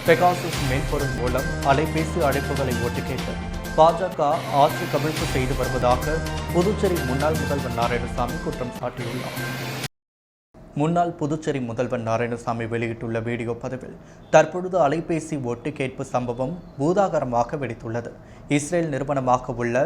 Pegasus மென்பொருள் மூலம் அலைபேசி அழைப்புகளை ஒட்டு கேட்டு பாஜக ஆட்சி கவிழ்ப்பு செய்து வருவதாக புதுச்சேரி முன்னாள் முதல்வர் நாராயணசாமி குற்றம் சாட்டியுள்ளார். முன்னாள் புதுச்சேரி முதல்வர் நாராயணசாமி வெளியிட்டுள்ள வீடியோ பதிவில் தற்பொழுது அலைபேசி ஒட்டு கேட்பு சம்பவம் பூதாகரமாக வெடித்துள்ளது. இஸ்ரேல் நிறுவனமாக உள்ள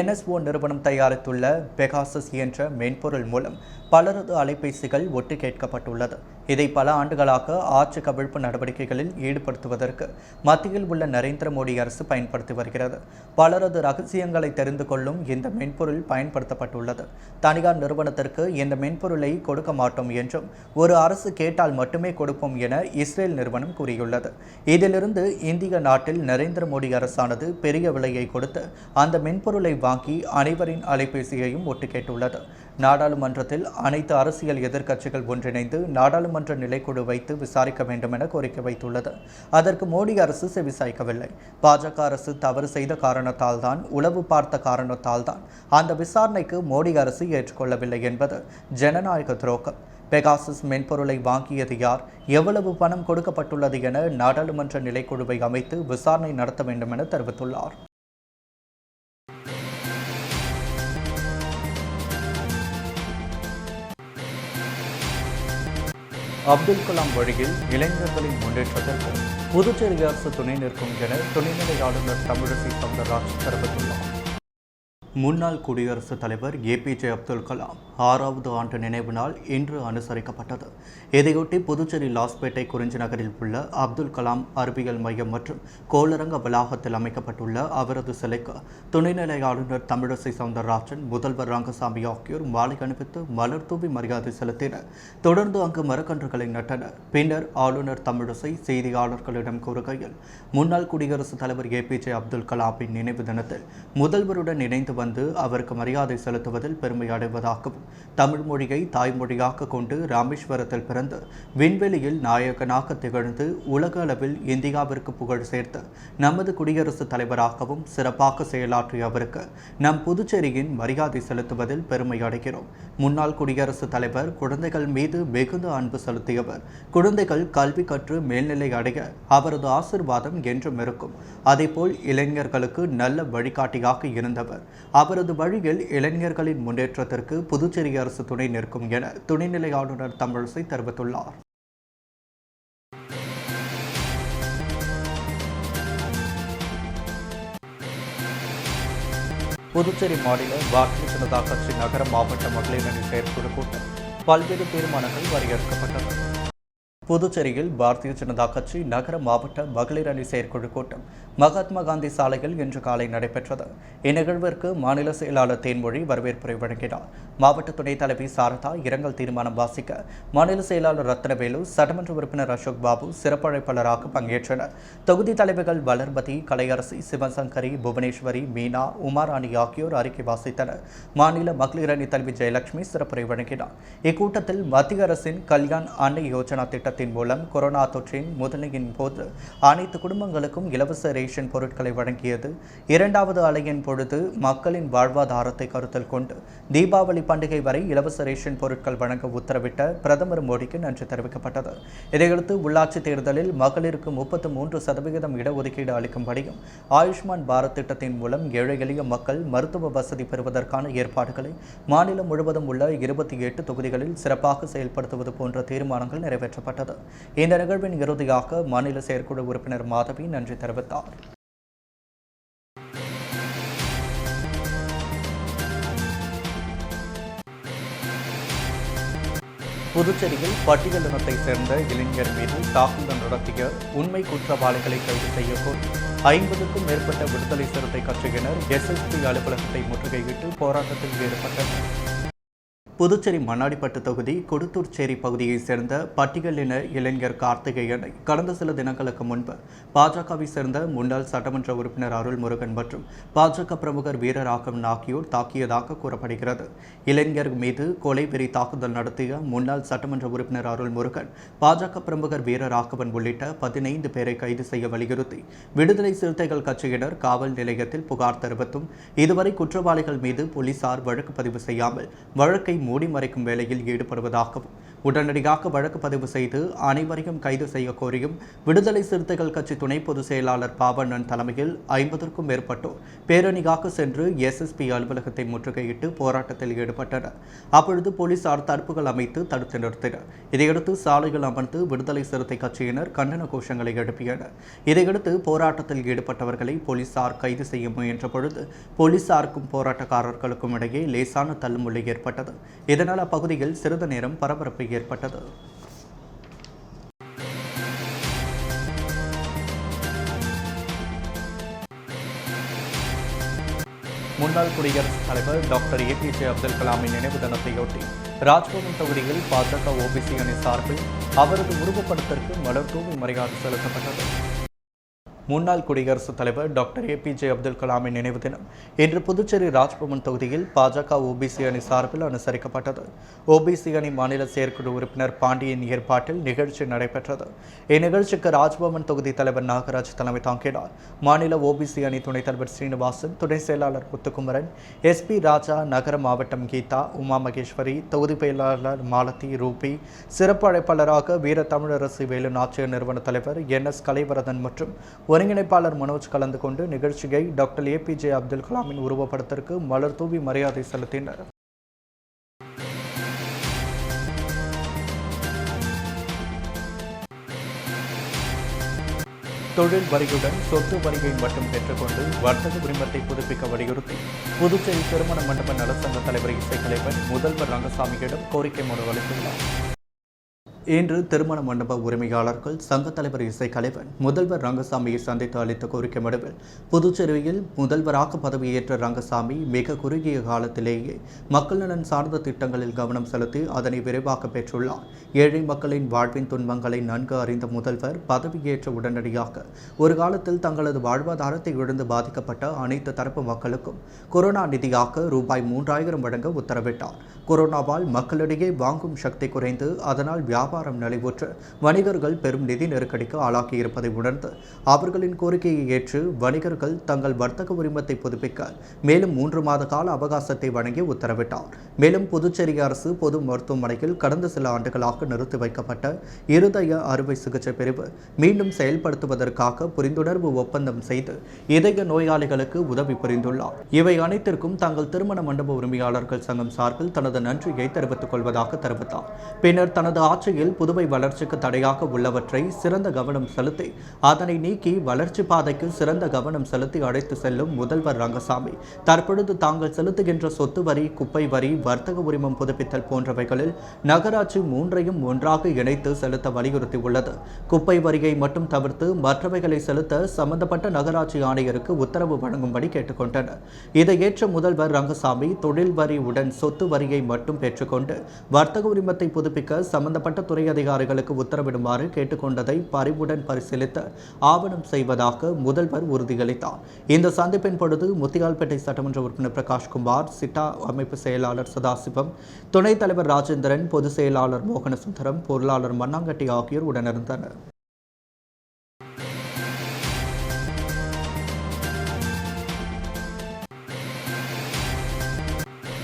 NSO நிறுவனம் தயாரித்துள்ள பெகாசஸ் என்ற மென்பொருள் மூலம் பலரது அலைபேசிகள் ஒட்டு கேட்கப்பட்டுள்ளது. இதை பல ஆண்டுகளாக ஆட்சி கவிழ்ப்பு நடவடிக்கைகளில் ஈடுபடுத்துவதற்கு மத்தியில் உள்ள நரேந்திர மோடி அரசு பயன்படுத்தி வருகிறது. பலரது ரகசியங்களை தெரிந்து கொள்ளும் இந்த மென்பொருள் பயன்படுத்தப்பட்டுள்ளது. தனியார் நிறுவனத்திற்கு இந்த மென்பொருளை கொடுக்க மாட்டோம் என்றும் ஒரு அரசு கேட்டால் மட்டுமே கொடுப்போம் என இஸ்ரேல் நிறுவனம் கூறியுள்ளது. இதிலிருந்து இந்திய நாட்டில் நரேந்திர மோடி அரசானது பெரிய விலையை கொடுத்து அந்த மென்பொருளை வாங்கி அனைவரின் அலைபேசியையும் ஒட்டு கேட்டுள்ளது. நாடாளுமன்றத்தில் அனைத்து அரசியல் எதிர்க்கட்சிகள் ஒன்றிணைந்து நாடாளுமன்ற நிலைக்குழு வைத்து விசாரிக்க வேண்டும் என கோரிக்கை வைத்துள்ளது. அதற்கு மோடி அரசு செவிசாய்க்கவில்லை. பாஜக அரசு தவறு செய்த காரணத்தால் தான், உளவு பார்த்த காரணத்தால் தான் அந்த விசாரணைக்கு மோடி அரசு ஏற்றுக்கொள்ளவில்லை என்பது ஜனநாயக துரோகம். பெகாசஸ் மென்பொருளை வாங்கியது யார், எவ்வளவு பணம் கொடுக்கப்பட்டுள்ளது என நாடாளுமன்ற நிலைக்குழுவை அமைத்து விசாரணை நடத்த வேண்டும் என தெரிவித்துள்ளார். அப்துல் கலாம் வழியில் இளைஞர்களின் முன்னேற்றத்திற்கு புதுச்சேரி அரசு துணை நிற்கும் என துணைநிலை ஆளுநர் தமிழிசை சவுந்தரராஜன் தெரிவித்துள்ளார். முன்னாள் குடியரசுத் தலைவர் APJ அப்துல் கலாம் 6வது ஆண்டு நினைவு நாள் இன்று அனுசரிக்கப்பட்டது. இதையொட்டி புதுச்சேரி லாஸ்பேட்டை குறிஞ்சி நகரில் உள்ள அப்துல் கலாம் அறிவியல் மையம் மற்றும் கோளரங்க வளாகத்தில் அமைக்கப்பட்டுள்ள அவரது சிலைக்கு துணைநிலை ஆளுநர் தமிழிசை சவுந்தரராஜன், முதல்வர் ரங்கசாமி ஆகியோர் மாலை அணிவித்து மலர் தூவி மரியாதை செலுத்தினர். தொடர்ந்து அங்கு மரக்கன்றுகளை நட்டனர். பின்னர் ஆளுநர் தமிழிசை செய்தியாளர்களிடம் கூறுகையில், முன்னாள் குடியரசுத் தலைவர் APJ அப்துல் கலாமின் நினைவு தினத்தில் முதல்வருடன் இணைந்து வந்து அவருக்கு மரியாதை செலுத்துவதில் பெருமை அடைவதாகவும், தமிழ் மொழியை தாய்மொழியாக கொண்டு ராமேஸ்வரத்தில் பிறந்து விண்வெளியில் நாயகனாக திகழ்ந்து உலக அளவில் இந்தியாவிற்கு புகழ் சேர்த்து நமது குடியரசுத் தலைவராகவும் சிறப்பாக செயலாற்றிய அவருக்கு நம் புதுச்சேரியின் மரியாதை செலுத்துவதில் பெருமை அடைகிறோம். முன்னாள் குடியரசுத் தலைவர் குழந்தைகள் மீது மிகுந்த அன்பு செலுத்தியவர். குழந்தைகள் கல்வி கற்று மேல்நிலை அடைய அவரது ஆசிர்வாதம் என்றும் இருக்கும். அதேபோல் இளைஞர்களுக்கு நல்ல வழிகாட்டியாக இருந்தவர். அவரது வழியில் இளைஞர்களின் முன்னேற்றத்திற்கு புதுச்சேரி அரசு துணை நிற்கும் என துணைநிலை ஆளுநர் தமிழிசை தெரிவித்துள்ளார். புதுச்சேரி மாநில பாரதிய ஜனதா கட்சி நகர மாவட்ட மகளிர் அணி செயற்குழு கூட்டம் பல்வேறு தீர்மானங்கள் வரையறுக்கப்பட்டன. புதுச்சேரியில் பாரதிய ஜனதா கட்சி நகர மாவட்ட மகளிர் அணி செயற்குழு கூட்டம் மகாத்மா காந்தி சாலையில் இன்று காலை நடைபெற்றது. இந்நிகழ்விற்கு மாநில செயலாளர் தேன்மொழி வரவேற்புரை வழங்கினார். மாவட்ட துணைத் தலைவி சாரதா இரங்கல் தீர்மானம் வாசிக்க மாநில செயலாளர் ரத்னவேலு, சட்டமன்ற உறுப்பினர் அசோக் பாபு சிறப்பு அழைப்பாளராக பங்கேற்றனர். தொகுதி தலைவர்கள் வளர்மதி, கலையரசி, சிவசங்கரி, புவனேஸ்வரி, மீனா, உமாராணி ஆகியோர் அறிக்கை வாசித்தனர். மாநில மகளிர் அணி தலைவி ஜெயலட்சுமி சிறப்புரை வழங்கினார். இக்கூட்டத்தில் மத்திய அரசின் கல்யாண் அன்னை யோஜனா திட்டத்தின் மூலம் கொரோனா தொற்றின் முதலையின் போது அனைத்து குடும்பங்களுக்கும் இலவச ரேஷன் பொருட்களை வழங்கியது. 2வது அலையின் பொழுது மக்களின் வாழ்வாதாரத்தை கருத்தில் கொண்டு தீபாவளி பண்டிகை வரை இலவச ரேஷன் பொருட்கள் வழங்க உத்தரவிட்ட பிரதமர் மோடிக்கு நன்றி தெரிவிக்கப்பட்டது. இதையடுத்து உள்ளாட்சி தேர்தலில் மகளிருக்கு 33% இடஒதுக்கீடு அளிக்கும்படியும், ஆயுஷ்மான் பாரத் திட்டத்தின் மூலம் ஏழை எளிய மக்கள் மருத்துவ வசதி பெறுவதற்கான ஏற்பாடுகளை மாநிலம் முழுவதும் உள்ள 28 தொகுதிகளில் சிறப்பாக செயல்படுத்துவது போன்ற தீர்மானங்கள் நிறைவேற்றப்பட்டது. இந்த நிகழ்வின் இறுதியாக மாநில செயற்குழு உறுப்பினர் மாதவி நன்றி தெரிவித்தார். புதுச்சேரியில் பட்டியலினத்தை சேர்ந்த இளைஞர் மீது தாக்குதல் நடத்திய உண்மை குற்றவாளிகளை கைது செய்ய கோரி 50க்கும் மேற்பட்ட விடுதலை சிறுத்தை கட்சியினர் SSP அலுவலகத்தை முற்றுகையிட்டு போராட்டத்தில் ஈடுபட்டனர். புதுச்சேரி மண்ணாடிப்பட்டு தொகுதி கொடுத்தூர்ச்சேரி பகுதியைச் சேர்ந்த பட்டியலின இளைஞர் கார்த்திகேயனை கடந்த சில தினங்களுக்கு முன்பு பாஜகவை சேர்ந்த முன்னாள் சட்டமன்ற உறுப்பினர் அருள்முருகன் மற்றும் பாஜக பிரமுகர் வீரராகவன் ஆகியோர் தாக்கியதாக கூறப்படுகிறது. இளைஞர் மீது கொலை வெறி தாக்குதல் நடத்திய முன்னாள் சட்டமன்ற உறுப்பினர் அருள்முருகன், பாஜக பிரமுகர் வீரராகவன் உள்ளிட்ட 15 பேரை கைது செய்ய வலியுறுத்தி விடுதலை சிறுத்தைகள் கட்சியினர் காவல் நிலையத்தில் புகார் தெரிவித்தும் இதுவரை குற்றவாளிகள் மீது போலீசார் வழக்கு பதிவு செய்யாமல் வழக்கை மூடி மறைக்கும் வேலையில் ஈடுபடுவதாகவும் உடனடியாக வழக்கு பதிவு செய்து அனைவரையும் கைது செய்ய கோரியும் விடுதலை சிறுத்தைகள் கட்சி துணை பொதுச் செயலாளர் பாவண்ணன் தலைமையில் 50க்கும் மேற்பட்டோர் பேரணியாக சென்று எஸ்எஸ்பி அலுவலகத்தை முற்றுகையிட்டு போராட்டத்தில் ஈடுபட்டனர். அப்பொழுது போலீசார் தடுப்புகள் அமைத்து தடுத்து நிறுத்தினர். இதையடுத்து சாலையில் அமர்ந்து விடுதலை சிறுத்தை கட்சியினர் கண்டன கோஷங்களை எழுப்பினர். இதையடுத்து போராட்டத்தில் ஈடுபட்டவர்களை போலீசார் கைது செய்ய முயன்ற பொழுது போலீசாருக்கும் போராட்டக்காரர்களுக்கும் இடையே லேசான தள்ளுமுள்ளை ஏற்பட்டது. இதனால் அப்பகுதியில் சிறிது நேரம் பரபரப்பு ஏற்பட்டது. முன்னாள் குடியரசுத் தலைவர் டாக்டர் ஏபிஜே அப்துல் கலாமின் நினைவு தினத்தையொட்டி ராஜ்பவன் தொகுதியில் பாஜக ஓபிசி அணி சார்பில் அவரது உருவப்படத்திற்கு மலர் தூவி மரியாதை செலுத்தப்பட்டது. முன்னாள் குடியரசுத் தலைவர் டாக்டர் ஏபிஜே அப்துல் கலாமின் நினைவு தினம் இன்று புதுச்சேரி ராஜ்பவன் தொகுதியில் பாஜக ஓபிசி அணி சார்பில் அனுசரிக்கப்பட்டது. ஓபிசி அணி மாநில செயற்குழு உறுப்பினர் பாண்டியன் ஏற்பாட்டில் நிகழ்ச்சி நடைபெற்றது. இந்நிகழ்ச்சிக்கு ராஜ்பவன் தொகுதி தலைவர் நாகராஜ் தலைமை தாங்கினார். மாநில ஓபிசி அணி துணைத் தலைவர் ஸ்ரீனிவாசன், துணை செயலாளர் முத்துக்குமரன், எஸ்பி ராஜா, நகர மாவட்டம் கீதா, உமா மகேஸ்வரி, தொகுதி செயலாளர் மாலதி, ரூபி, சிறப்பு அழைப்பாளராக வீர தமிழரசு வேலு நாச்சியார் நிறுவன தலைவர் NS கலைவரதன் மற்றும் ஒருங்கிணைப்பாளர் மனோஜ் கலந்து கொண்டு நிகழ்ச்சியை டாக்டர் ஏபிஜே அப்துல் கலாமின் உருவப்படத்திற்கு மலர் தூவி மரியாதை செலுத்தினர். தொழில் வரியுடன் சொத்து வரியை மட்டும் பெற்றுக்கொண்டு வர்த்தக உரிமத்தை புதுப்பிக்க வலியுறுத்தி புதுச்சேரி திருமண மண்டப நலசங்க தலைவர் இசைக்கலைவர் முதல்வர் ரங்கசாமியிடம் கோரிக்கை மனு அளித்துள்ளார். இன்று திருமண மண்டப உரிமையாளர்கள் சங்க தலைவர் இசைக்கலைவன் முதல்வர் ரங்கசாமியை சந்தித்து அளித்த கோரிக்கை மனுவில் புதுச்சேரியில் முதல்வராக பதவியேற்ற ரங்கசாமி மிக குறுகிய காலத்திலேயே மக்கள் நலன் சார்ந்த திட்டங்களில் கவனம் செலுத்தி அதனை விரைவாக பெற்றுள்ளார். ஏழை மக்களின் வாழ்வின் துன்பங்களை நன்கு அறிந்த முதல்வர் பதவியேற்ற உடனடியாக ஒரு காலத்தில் தங்களது வாழ்வாதாரத்தை இழந்து பாதிக்கப்பட்ட அனைத்து தரப்பு மக்களுக்கும் கொரோனா நிதியாக ரூபாய் 3000 வழங்க உத்தரவிட்டார். கொரோனாவால் மக்களிடையே வாங்கும் சக்தி குறைந்து அதனால் வியாபாரம் நலிவுற்று வணிகர்கள் பெரும் நிதி நெருக்கடிக்கு ஆளாகியிருப்பதை உணர்ந்து அவர்களின் கோரிக்கையை ஏற்று வணிகர்கள் தங்கள் வர்த்தக உரிமத்தை புதுப்பிக்க மேலும் 3 மாத கால அவகாசத்தை வழங்கி உத்தரவிட்டார். மேலும் புதுச்சேரி அரசு பொது மருத்துவமனையில் கடந்த சில ஆண்டுகளாக நிறுத்தி வைக்கப்பட்ட இருதய அறுவை சிகிச்சை பிரிவு மீண்டும் செயல்படுத்துவதற்காக புரிந்துணர்வு ஒப்பந்தம் செய்து இதய நோயாளிகளுக்கு உதவி புரிந்துள்ளார். இவை அனைத்திற்கும் தங்கள் திருமண மண்டப உரிமையாளர்கள் சங்கம் சார்பில் தனது நன்றியை தெரிவித்துக் கொள்வதாக தெரிவித்தார். பின்னர் தனது ஆட்சியில் புதுவை வளர்ச்சிக்கு தடையாக உள்ளவற்றை சிறந்த கவனம் செலுத்தி அதனை நீக்கி வளர்ச்சி பாதைக்கு சிறந்த கவனம் செலுத்தி அழைத்து செல்லும் முதல்வர் ரங்கசாமி தற்பொழுது தாங்கள் செலுத்துகின்ற சொத்து வரி, குப்பை வரி, வர்த்தக உரிமம் புதுப்பித்தல் போன்றவைகளில் நகராட்சி 3ஐயும் ஒன்றாக இணைத்து செலுத்த வலியுறுத்தியுள்ளது. குப்பை வரியை மட்டும் தவிர்த்து மற்றவைகளை செலுத்த சம்பந்தப்பட்ட நகராட்சி ஆணையருக்கு உத்தரவு வழங்கும்படி கேட்டுக்கொண்டனர். இதை ஏற்ற முதல்வர் ரங்கசாமி தொழில் வரி உடன் சொத்து வரியை மட்டும் பெற்றுக்கொண்டு வர்த்தக உரிமத்தை புதுப்பிக்க சம்பந்தப்பட்ட துறை அதிகாரிகளுக்கு உத்தரவிடுமாறு கேட்டுக்கொண்டதை பரிவுடன் பரிசீலித்து ஆவணம் செய்வதாக முதல்வர் உறுதியளித்தார். இந்த சந்திப்பின் பொழுது முத்தியால்பேட்டை சட்டமன்ற உறுப்பினர் பிரகாஷ்குமார், சிட்டா அமைப்பு செயலாளர் சதாசிவம், துணைத் தலைவர் ராஜேந்திரன், பொதுச் செயலாளர் மோகனசுந்தரம், பொருளாளர் மண்ணாங்கட்டி ஆகியோர் உடனிருந்தனர்.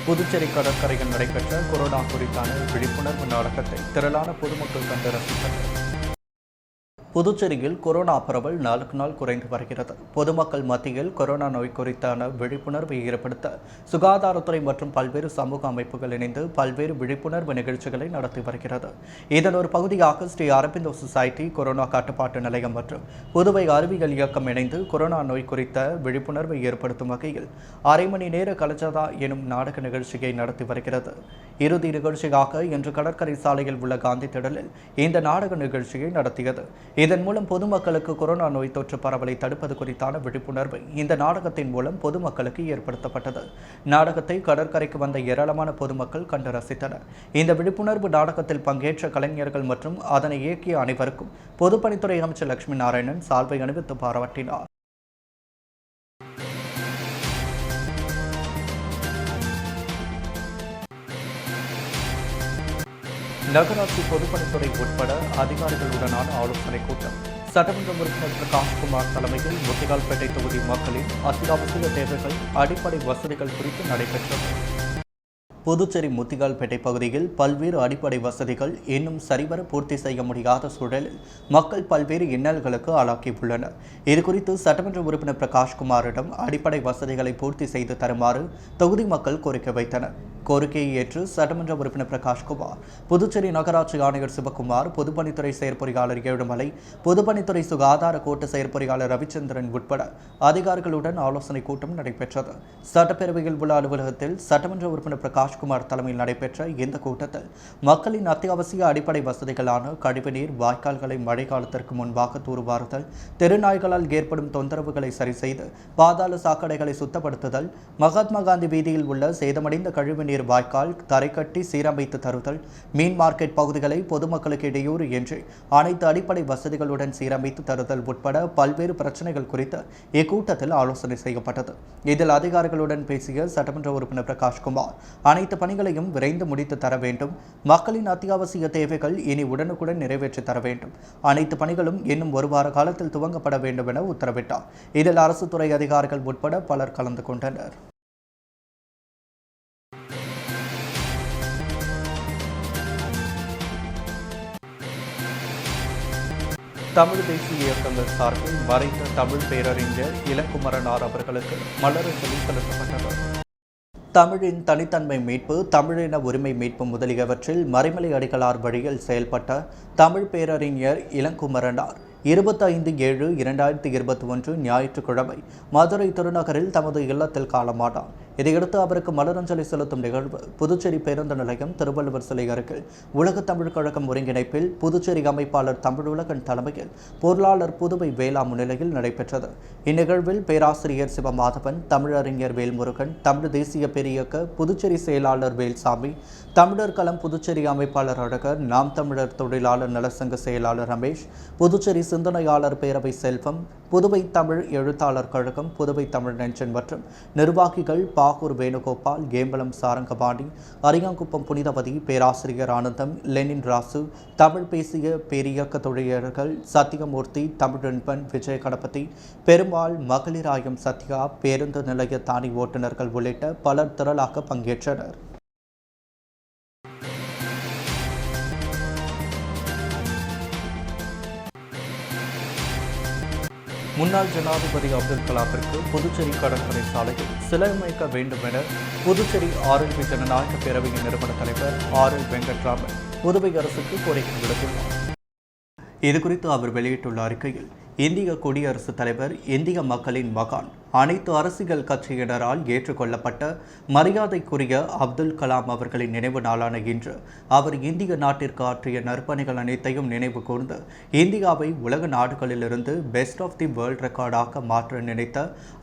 புதுச்சேரி கடற்கரையில் நடைபெற்ற கொரோனா குறித்தான விழிப்புணர்வு நாடகத்தை திரளான பொதுமக்கள் கண்டு ரசித்தனர். புதுச்சேரியில் கொரோனா பரவல் நாளுக்கு நாள் குறைந்து வருகிறது. பொதுமக்கள் மத்தியில் கொரோனா நோய் குறித்தான விழிப்புணர்வை ஏற்படுத்த சுகாதாரத்துறை மற்றும் பல்வேறு சமூக அமைப்புகள் இணைந்து பல்வேறு விழிப்புணர்வு நிகழ்ச்சிகளை நடத்தி வருகிறது. இதன் ஒரு பகுதியாக ஸ்ரீ அரபிந்தோ சொசைட்டி, கொரோனா கட்டுப்பாட்டு நிலையம் மற்றும் புதுவை அறிவியல் இயக்கம் இணைந்து கொரோனா நோய் குறித்த விழிப்புணர்வை ஏற்படுத்தும் வகையில் அரை மணி நேர கலஜதா எனும் நாடக நிகழ்ச்சியை நடத்தி வருகிறது. இறுதி நிகழ்ச்சியாக இன்று கடற்கரை சாலையில் உள்ள காந்தி திடலில் இந்த நாடக நிகழ்ச்சியை நடத்தியது. இதன் மூலம் பொதுமக்களுக்கு கொரோனா நோய் தொற்று பரவலை தடுப்பது குறித்தான விழிப்புணர்வு இந்த நாடகத்தின் மூலம் பொதுமக்களுக்கு ஏற்படுத்தப்பட்டது. நாடகத்தை கடற்கரைக்கு வந்த ஏராளமான பொதுமக்கள் கண்டு ரசித்தனர். இந்த விழிப்புணர்வு நாடகத்தில் பங்கேற்ற கலைஞர்கள் மற்றும் அதனை இயக்கிய அனைவருக்கும் பொதுப்பணித்துறை அமைச்சர் லட்சுமி நாராயணன் சால்வை அணிவித்து பாராட்டினார். நகராட்சி பொதுப்பணித்துறை உட்பட அதிகாரிகளுடனான ஆலோசனைக் கூட்டம் சட்டமன்ற உறுப்பினர் பிரகாஷ்குமார் தலைமையில் முத்தியால்பேட்டை தொகுதி மக்களின் அத்தியாவசிய தேவைகள், அடிப்படை வசதிகள் குறித்து நடைபெற்றது. புதுச்சேரி முத்திகால்பேட்டை பகுதியில் பல்வேறு அடிப்படை வசதிகள் இன்னும் சரிவர பூர்த்தி செய்ய முடியாத சூழலில் மக்கள் பல்வேறு இன்னல்களுக்கு ஆளாக்கியுள்ளனர். இதுகுறித்து சட்டமன்ற உறுப்பினர் பிரகாஷ்குமாரிடம் அடிப்படை வசதிகளை பூர்த்தி செய்து தருமாறு தொகுதி மக்கள் கோரிக்கை வைத்தனர். கோரிக்கையை ஏற்று சட்டமன்ற உறுப்பினர் பிரகாஷ்குமார், புதுச்சேரி நகராட்சி ஆணையர் சிவக்குமார், பொதுப்பணித்துறை செயற்பொறியாளர் ஏழுமலை, பொதுப்பணித்துறை சுகாதார கோட்ட செயற்பொறியாளர் ரவிச்சந்திரன் உட்பட அதிகாரிகளுடன் ஆலோசனை கூட்டம் நடைபெற்றது. சட்டப்பேரவையில் உள்ள அலுவலகத்தில் சட்டமன்ற உறுப்பினர் பிரகாஷ்குமார் தலைமையில் நடைபெற்ற இந்த கூட்டத்தில் மக்களின் அத்தியாவசிய அடிப்படை வசதிகளான கழிவுநீர், வாய்க்கால்களை மழை காலத்திற்கு முன்பாக தூர்வாறுதல், தெருநாய்களால் ஏற்படும் தொந்தரவுகளை சரி செய்து பாதாள சாக்கடைகளை சுத்தப்படுத்துதல், மகாத்மா காந்தி வீதியில் உள்ள சேதமடைந்த கழிவுநீர் வாய்க்கால் தரை கட்டி சீரமைத்து தருதல், மீன் மார்க்கெட் பகுதிகளை பொதுமக்களுக்கு இடையூறு என்று அனைத்து அடிப்படை வசதிகளுடன் சீரமைத்து தருதல் உட்பட பல்வேறு பிரச்சனைகள் குறித்து இக்கூட்டத்தில் ஆலோசனை செய்யப்பட்டது. இதில் அதிகாரிகளுடன் பேசிய சட்டமன்ற உறுப்பினர் பிரகாஷ்குமார், அனைத்து பணிகளையும் விரைந்து முடித்து தர வேண்டும், மக்களின் அத்தியாவசிய தேவைகள் இனி உடனுக்குடன் நிறைவேற்றி தர வேண்டும், அனைத்து பணிகளும் இன்னும் ஒரு வார காலத்தில் துவங்கப்பட வேண்டும் என உத்தரவிட்டார். இதில் அரசு துறை அதிகாரிகள் உட்பட பலர் கலந்து கொண்டனர். தமிழ் தேசிய இயக்கங்கள் சார்பில் மறைந்த தமிழ் பேரறிஞர் இளங்குமரனார் அவர்களுக்கு மலரஞ்சலி செலுத்தப்பட்டது. தமிழின் தனித்தன்மை மீட்பு, தமிழின உரிமை மீட்பு முதலியவற்றில் மறைமலை அடிகளார் வழியில் செயல்பட்ட தமிழ் பேரறிஞர் இளங்குமரனார் 25/7/2021 ஞாயிற்றுக்கிழமை மதுரை திருநகரில் தமது இல்லத்தில் காலமானார். இதையடுத்து அவருக்கு மலரஞ்சலி செலுத்தும் நிகழ்வு புதுச்சேரி பேருந்து நிலையம் திருவள்ளுவர் சிலை அருகில் உலக தமிழ் கழகம் ஒருங்கிணைப்பில் புதுச்சேரி அமைப்பாளர் தமிழுலகன் தலைமையில் பொருளாளர் புதுவை வேளா முன்னிலையில் நடைபெற்றது. இந்நிகழ்வில் பேராசிரியர் சிவமாதவன், தமிழறிஞர் வேல்முருகன், தமிழ் தேசிய பெரியக்க புதுச்சேரி செயலாளர் வேல்சாமி, தமிழர் களம் புதுச்சேரி அமைப்பாளர் அழகர், நாம் தமிழர் தொழிலாளர் நலசங்க செயலாளர் ரமேஷ், புதுச்சேரி சிந்தனையாளர் பேரவை செல்வம், புதுவை தமிழ் எழுத்தாளர் கழகம், புதுவை தமிழ் நெஞ்சன் மற்றும் நிர்வாகிகள் பாகூர் வேணுகோபால், கேம்பலம் சாரங்கபாணி, அரியாங்குப்பம் புனிதவதி, பேராசிரியர் ஆனந்தம், லெனின் ராசு, தமிழ் பேசிய பேரியக்க தொழிலாளர்கள் சத்தியமூர்த்தி, தமிழன்பன், விஜய கணபதி, பெருமாள், மகளிராயம் சத்யா, பேருந்து நிலைய தானி ஓட்டுநர்கள் உள்ளிட்ட பலர் திரளாக பங்கேற்றனர். முன்னாள் ஜனாதிபதி அப்துல் கலாமிற்கு புதுச்சேரி கடற்கரை சாலையில் சிலை அமைக்க வேண்டும் என புதுச்சேரி ஆர்எல்பி ஜனநாயக பேரவையின் நிறுவன தலைவர் ஆர்.எல். வெங்கட்ராமன் புதுவை அரசுக்கு கோரிக்கை விடுத்துள்ளார். இதுகுறித்து அவர் வெளியிட்டுள்ள அறிக்கையில், இந்திய குடியரசுத் தலைவர், இந்திய மக்களின் மகான், அனைத்து அரசியல் கட்சியினரால் ஏற்றுக்கொள்ளப்பட்ட மரியாதைக்குரிய அப்துல் கலாம் அவர்களின் நினைவு நாளான இன்று அவர் இந்திய நாட்டிற்கு ஆற்றிய நற்பணிகள் அனைத்தையும் நினைவு கூர்ந்து இந்தியாவை உலக நாடுகளிலிருந்து பெஸ்ட் ஆஃப் தி வேர்ல்ட் ரெக்கார்டாக மாற்ற நினைத்த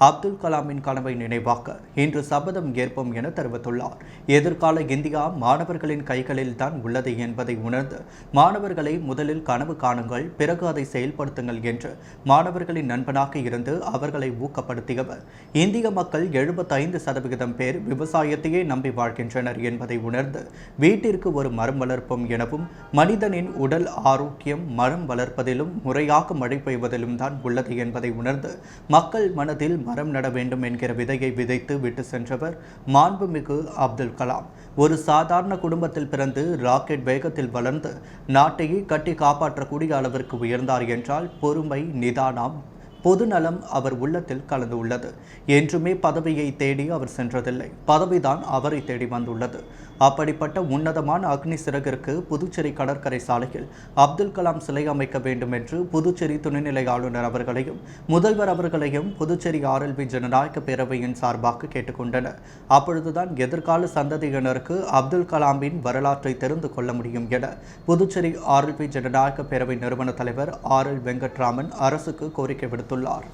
அப்துல் கலாமின் கனவை நினைவாக்க இன்று சபதம் ஏற்போம் என தெரிவித்துள்ளார். எதிர்கால இந்தியா மாணவர்களின் கைகளில் தான் உள்ளது என்பதை உணர்ந்து மாணவர்களை முதலில் கனவு காணுங்கள், பிறகு அதை செயல்படுத்துங்கள் என்று மாணவர்களின் நண்பனாக இருந்து அவர்களை ஊக்கப்படுத்திய இந்திய மக்கள் 75% பேர் விவசாயத்தையே நம்பி வாழ்கின்றனர் என்பதை உணர்ந்து வீட்டிற்கு ஒரு மரம் வளர்ப்போம் எனவும், மனிதனின் உடல் ஆரோக்கியம் மரம் வளர்ப்பதிலும் முறையாக மழை பெய்வதிலும் தான் உள்ளது என்பதை உணர்ந்து மக்கள் மனதில் மரம் நட வேண்டும் என்கிற விதையை விதைத்து விட்டு சென்றவர் மாண்புமிகு அப்துல் கலாம். ஒரு சாதாரண குடும்பத்தில் பிறந்து ராக்கெட் வேகத்தில் வளர்ந்து நாட்டையே கட்டி காப்பாற்றக்கூடிய அளவிற்கு உயர்ந்தார் என்றால் பொறுமை, நிதானம், பொதுநலம் அவர் உள்ளத்தில் கலந்து உள்ளது. என்றுமே பதவியை தேடி அவர் சென்றதில்லை, பதவிதான் அவரை தேடி வந்துள்ளது. அப்படிப்பட்ட உன்னதமான அக்னி சிறகிற்கு புதுச்சேரி கடற்கரை சாலையில் அப்துல் கலாம் சிலை அமைக்க வேண்டும் என்று புதுச்சேரி துணைநிலை ஆளுநர் அவர்களையும் முதல்வர் அவர்களையும் புதுச்சேரி ஆர்எல்பி ஜனநாயக பேரவையின் சார்பாக கேட்டுக்கொண்டனர். அப்பொழுதுதான் எதிர்கால சந்ததியினருக்கு அப்துல் கலாமின் வரலாற்றை தெரிந்து கொள்ள முடியும் என புதுச்சேரி ஆர்எல்பி ஜனநாயக பேரவை நிறுவன தலைவர் ஆர்.எல். வெங்கட்ராமன் அரசுக்கு கோரிக்கை விடுத்துள்ளார்.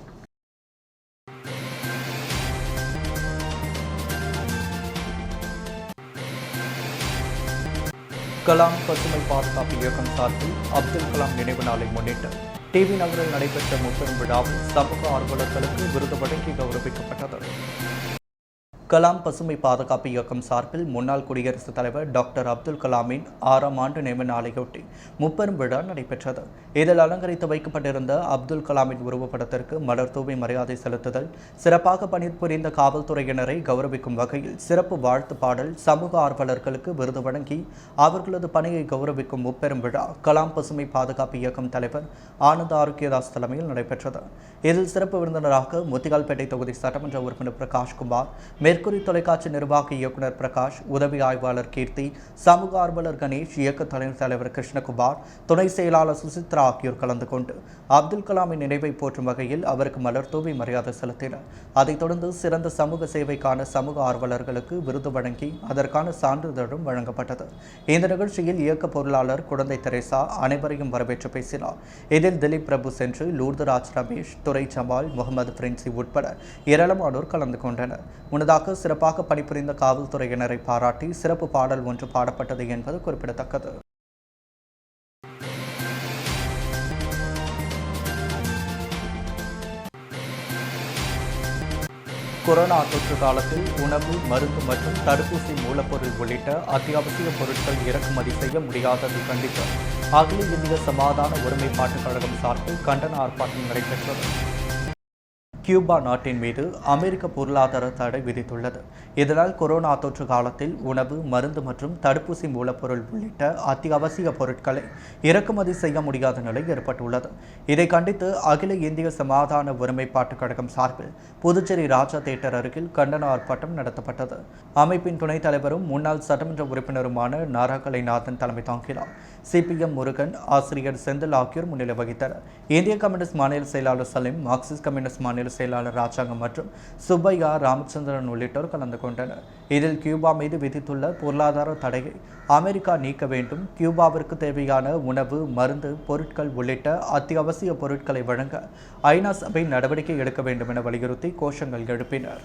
கலாம் பசுமை பாதுகாப்பு இயக்கம் சார்பில் அப்துல் கலாம் நினைவு நாளை முன்னிட்டு டிவி நகரில் நடைபெற்ற முப்பெரும் விழாவில் சமூக ஆர்வலர்களுக்கு விருது வழங்கி கௌரவிக்கப்பட்டது. கலாம் பசுமை பாதுகாப்பு இயக்கம் சார்பில் முன்னாள் குடியரசுத் தலைவர் டாக்டர் அப்துல் கலாமின் 6ஆம் ஆண்டு நினைவு நாளையொட்டி முப்பெரும் விழா நடைபெற்றது. இதில் அலங்கரித்து வைக்கப்பட்டிருந்த அப்துல் கலாமின் உருவப்படத்திற்கு மலர் தூவி மரியாதை செலுத்துதல், சிறப்பாக பணிபுரிந்த காவல்துறையினரை கௌரவிக்கும் வகையில் சிறப்பு வாழ்த்து பாடல், சமூக ஆர்வலர்களுக்கு விருது வழங்கி அவர்களது பணியை கௌரவிக்கும் முப்பெரும் விழா கலாம் பசுமை பாதுகாப்பு இயக்கம் தலைவர் ஆனந்த் ஆரோக்கியதாஸ் தலைமையில் நடைபெற்றது. இதில் சிறப்பு விருந்தினராக முத்தியால்பேட்டை தொகுதி சட்டமன்ற உறுப்பினர் பிரகாஷ்குமார், மேற்கூறி தொலைக்காட்சி நிர்வாக இயக்குநர் பிரகாஷ், உதவி ஆய்வாளர் கீர்த்தி, சமூக ஆர்வலர் கணேஷ், இயக்க துணைத் தலைவர் கிருஷ்ணகுமார், துணை செயலாளர் சுசித்ரா ஆகியோர் கலந்து கொண்டு அப்துல் கலாமின் நினைவை போற்றும் வகையில் அவருக்கு மலர் தூவி மரியாதை செலுத்தினர். அதைத் தொடர்ந்து சிறந்த சமூக சேவைக்கான சமூக ஆர்வலர்களுக்கு விருது வழங்கி அதற்கான சான்றிதழும் வழங்கப்பட்டது. இந்த நிகழ்ச்சியில் இயக்க பொருளாளர் குழந்தை தெரேசா அனைவரையும் வரவேற்று பேசினார். இதில் திலீப் பிரபு சென்று, லூர்தராஜ் ரமேஷ், துரை ஜமால், முகமது பிரின்சி உட்பட ஏராளமானோர் கலந்து கொண்டனர். முன்னதாக சிறப்பாக பணிபுரிந்த காவல்துறையினரை பாராட்டி சிறப்பு பாடல் ஒன்று பாடப்பட்டது என்பது குறிப்பிடத்தக்கது. கொரோனா தொற்று காலத்தில் உணவு, மருந்து மற்றும் தடுப்பூசி மூலப்பொருள் உள்ளிட்ட அத்தியாவசிய பொருட்கள் இறக்குமதி செய்ய முடியாததை கண்டித்து அகில இந்திய சமாதான ஒருமைப்பாட்டுக் கழகம் சார்பில் கண்டன ஆர்ப்பாட்டம் நடைபெற்றது. கியூபா நாட்டின் மீது அமெரிக்க பொருளாதார தடை விதித்துள்ளது. இதனால் கொரோனா தொற்று காலத்தில் உணவு, மருந்து மற்றும் தடுப்பூசி மூலப்பொருள் உள்ளிட்ட அத்தியாவசிய பொருட்களை இறக்குமதி செய்ய முடியாத நிலை ஏற்பட்டுள்ளது. இதை கண்டித்து அகில இந்திய சமாதான ஒருமைப்பாட்டுக் கழகம் சார்பில் புதுச்சேரி ராஜா தியேட்டர் அருகில் கண்டன ஆர்ப்பாட்டம் நடத்தப்பட்டது. அமைப்பின் துணைத் தலைவரும் முன்னாள் சட்டமன்ற உறுப்பினருமான நாரா கலைநாதன் தலைமை தாங்கினார். சிபிஎம் முருகன், ஆசிரியர் செந்தில் ஆகியோர் முன்னிலை வகித்தனர். இந்திய கம்யூனிஸ்ட் மாநில செயலாளர் சலீம், மார்க்சிஸ்ட் கம்யூனிஸ்ட் மாநில செயலாளர் ராஜாங்கம் மற்றும் சுப்பையா ராமச்சந்திரன் உள்ளிட்டோர் கலந்து கொண்டனர். இதில் கியூபா மீது விதித்துள்ள பொருளாதார தடையை அமெரிக்கா நீக்க வேண்டும், கியூபாவிற்கு தேவையான உணவு, மருந்து பொருட்கள் உள்ளிட்ட அத்தியாவசிய பொருட்களை வழங்க ஐநா சபை நடவடிக்கை எடுக்க வேண்டும் என வலியுறுத்தி கோஷங்கள் எழுப்பினர்.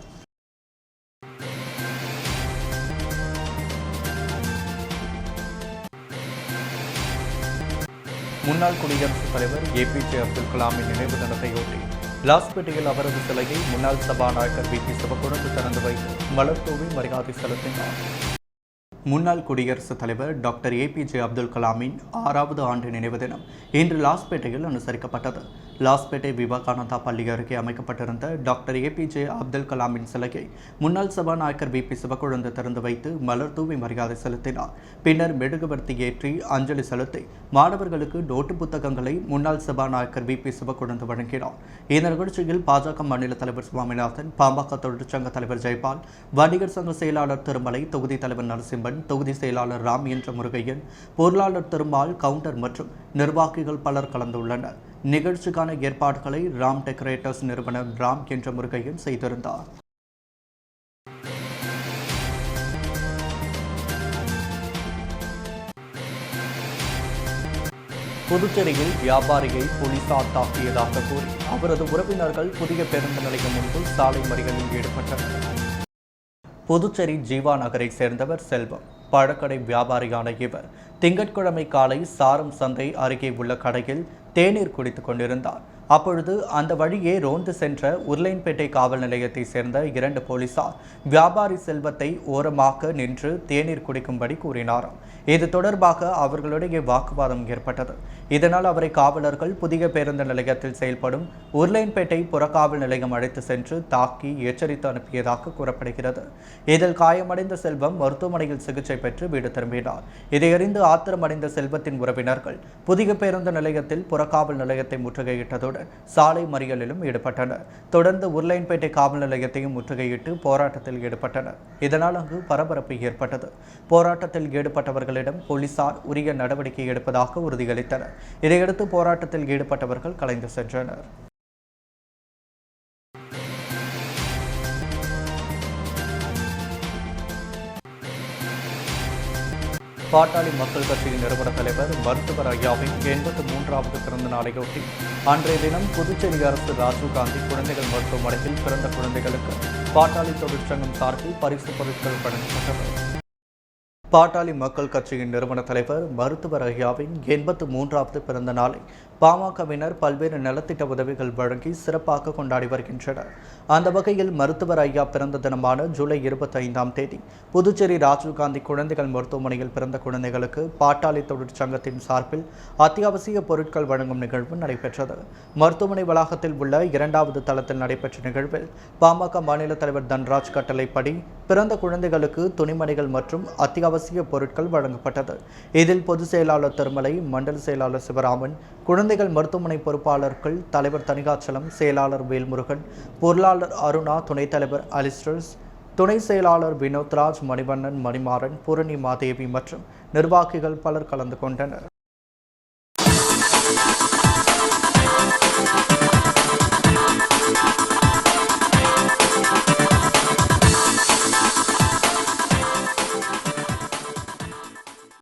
முன்னாள் குடியரசுத் தலைவர் ஏபிஜே அப்துல் கலாமின் நினைவு தினத்தையொட்டி லாஸ்பேட்டையில் அவரது சிலையை முன்னாள் சபாநாயகர் வி.பி. சிவக்கொழுந்து திறந்து வைத்து மலர் தூவி மரியாதை செலுத்தினார். முன்னாள் குடியரசுத் தலைவர் டாக்டர் ஏபிஜே அப்துல் கலாமின் 6வது ஆண்டு நினைவு தினம் இன்று லாஸ்பேட்டையில் அனுசரிக்கப்பட்டது. லாஸ்பேட்டை விவேகானந்தா பள்ளி அருகே அமைக்கப்பட்டிருந்த டாக்டர் ஏபிஜே அப்துல் கலாமின் சிலையை முன்னாள் சபாநாயகர் வி.பி. சிவக்கொழுந்து திறந்து வைத்து மலர் தூவி மரியாதை செலுத்தினார். பின்னர் மெழுகுவர்த்தி ஏற்றி அஞ்சலி செலுத்தி மாணவர்களுக்கு நோட்டு புத்தகங்களை முன்னாள் சபாநாயகர் வி.பி. சிவக்கொழுந்து வழங்கினார். இந்த நிகழ்ச்சியில் பாஜக மாநில தலைவர் சுவாமிநாதன், பாமக தொழிற்சங்க தலைவர் ஜெயபால், வணிகர் சங்க செயலாளர் திருமலை, தொகுதி தலைவர் நரசிம்மன், தொகுதி செயலாளர் ராம் என்ற முருகையன், பொருளாளர் திருமால், கவுண்டர் மற்றும் நிர்வாகிகள் பலர் கலந்துள்ளனர். நிகழ்ச்சிக்கான ஏற்பாடுகளை ராம் டெக்கரேட்டர்ஸ் நிறுவனர் ராம் என்ற முருகையன் செய்திருந்தார். புதுச்சேரியில் வியாபாரியை போலீசார் தாக்கியதாக கூறி அவரது உறவினர்கள் புதிய பேருந்து நிலையம் முன்பு சாலை மறியலில் ஈடுபட்டனர். புதுச்சேரி ஜீவா நகரை சேர்ந்தவர் செல்வம். பழக்கடை வியாபாரியான இவர் திங்கட்கிழமை காலை சாரம் சந்தை அருகே உள்ள கடையில் தேநீர் குடித்துக் கொண்டிருந்தார். அப்பொழுது அந்த வழியே ரோந்து சென்ற உருளையன்பேட்டை காவல் நிலையத்தை சேர்ந்த 2 போலீசார் வியாபாரி செல்வத்தை ஓரமாக நின்று தேநீர் குடிக்கும்படி கூறினாராம். இது தொடர்பாக அவர்களுடைய வாக்குவாதம் ஏற்பட்டது. இதனால் அவரை காவலர்கள் புதிய பேருந்து நிலையத்தில் செயல்படும் உருளையன்பேட்டை புறக்காவல் நிலையம் அழைத்து சென்று தாக்கி எச்சரித்து அனுப்பியதாக கூறப்படுகிறது. இதில் காயமடைந்த செல்வம் மருத்துவமனையில் சிகிச்சை பெற்று வீடு திரும்பினார். இதையறிந்து ஆத்திரமடைந்த செல்வத்தின் உறவினர்கள் புதிய பேருந்து நிலையத்தில் புறக்காவல் நிலையத்தை முற்றுகையிட்டதுடன் சாலை மறியலிலும் ஈடுபட்டனர். தொடர்ந்து உருளையன்பேட்டை காவல் நிலையத்தையும் முற்றுகையிட்டு போராட்டத்தில் ஈடுபட்டனர். இதனால் அங்கு பரபரப்பு ஏற்பட்டது. போராட்டத்தில் ஈடுபட்டவர்களிடம் போலீசார் உரிய நடவடிக்கை எடுப்பதாக உறுதியளித்தனர். இதையடுத்து போராட்டத்தில் ஈடுபட்டவர்கள் கலைந்து சென்றனர். பாட்டாளி மக்கள் கட்சியின் நிறுவன தலைவர் மருத்துவர் ஐயாவின் 83வது பிறந்த நாளையொட்டி அன்றைய தினம் புதுச்சேரி அரசு ராஜீவ்காந்தி குழந்தைகள் மருத்துவமனையில் பிறந்த குழந்தைகளுக்கு பாட்டாளி தொழிற்சங்கம் சார்பில் பரிசு பொருட்கள் வழங்கப்பட்டது. பாட்டாளி மக்கள் கட்சியின் நிறுவன தலைவர் மருத்துவர் ஐயாவின் 83வது பிறந்த நாளை பாமகவினர் பல்வேறு நலத்திட்ட உதவிகள் வழங்கி சிறப்பாக கொண்டாடி வருகின்றனர். அந்த வகையில் மருத்துவர் ஐயா பிறந்த தினமான ஜூலை 25ஆம் தேதி புதுச்சேரி ராஜீவ்காந்தி குழந்தைகள் மருத்துவமனையில் பிறந்த குழந்தைகளுக்கு பாட்டாளி தொழிற்சங்கத்தின் சார்பில் அத்தியாவசிய பொருட்கள் வழங்கும் நிகழ்வு நடைபெற்றது. மருத்துவமனை வளாகத்தில் உள்ள 2வது தளத்தில் நடைபெற்ற நிகழ்வில் பாமக மாநில தலைவர் தன்ராஜ் கட்டளைப்படி பிறந்த குழந்தைகளுக்கு துணிமணிகள் மற்றும் அத்தியாவசிய பொருட்கள் வழங்கப்பட்டது. இதில் பொதுச் செயலாளர் திருமலை, மண்டல செயலாளர் சிவராமன், குழந்தைகள் மருத்துவமனை பொறுப்பாளர்கள் தலைவர் தணிகாச்சலம், செயலாளர் வேல்முருகன், பொருளாளர் அருணா, துணைத் தலைவர் அலிஸ்டர்ஸ், துணை செயலாளர் வினோத்ராஜ், மணிவண்ணன், மணிமாறன், பூரணிமாதேவி மற்றும் நிர்வாகிகள் பலர் கலந்து கொண்டனர்.